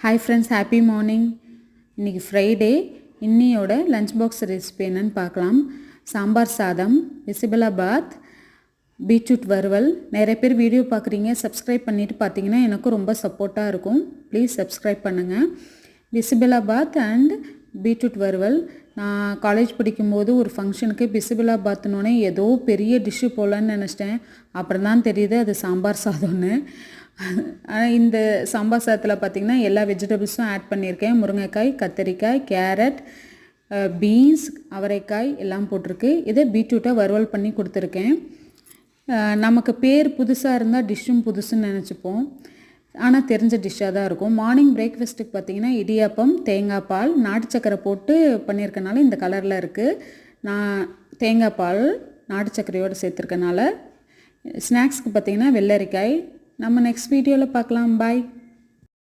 Hi friends, happy morning. இன்றைக்கி Friday. இன்னியோட lunch box recipe என்னன்னு பார்க்கலாம். சாம்பார் சாதம், பிசிபெலாபாத், பீட்ரூட் வறுவல். நிறைய பேர் வீடியோ பார்க்குறீங்க, சப்ஸ்கிரைப் பண்ணிவிட்டு பார்த்தீங்கன்னா எனக்கும் ரொம்ப சப்போர்ட்டாக இருக்கும். ப்ளீஸ் சப்ஸ்கிரைப் பண்ணுங்கள். பிசிபெலாபாத் அண்ட் பீட்ரூட் வறுவல். நான் காலேஜ் படிக்கும்போது ஒரு ஃபங்க்ஷனுக்கு பிசிபெலாபாத்னோடனே ஏதோ பெரிய டிஷ்ஷு போகலான்னு நினச்சிட்டேன். அப்புறம் தான் தெரியுது அது சாம்பார் சாதம்னு. இந்த சாம்பார் சாதத்தில் பார்த்திங்கன்னா எல்லா வெஜிடபிள்ஸும் ஆட் பண்ணியிருக்கேன். முருங்கைக்காய், கத்தரிக்காய், கேரட், பீன்ஸ், அவரைக்காய் எல்லாம் போட்டிருக்கு. இதை பீட்ரூட்டை வறுவல் பண்ணி கொடுத்துருக்கேன். நமக்கு பேர் புதுசாக இருந்தால் டிஷ்ஷும் புதுசுன்னு நினச்சிப்போம். ஆனால் தெரிஞ்ச டிஷ்ஷாக தான் இருக்கும். மார்னிங் பிரேக்ஃபாஸ்ட்டுக்கு பார்த்திங்கன்னா இடியாப்பம், தேங்காய் பால், நாட்டு சக்கரை போட்டு பண்ணியிருக்கனால இந்த கலரில் இருக்குது. நான் தேங்காய் பால் நாட்டு சக்கரையோடு சேர்த்துருக்கனால. ஸ்நாக்ஸ்க்கு பார்த்திங்கன்னா வெள்ளரிக்காய். நம்ம நெக்ஸ்ட் வீடியோவில் பார்க்கலாம். பாய்.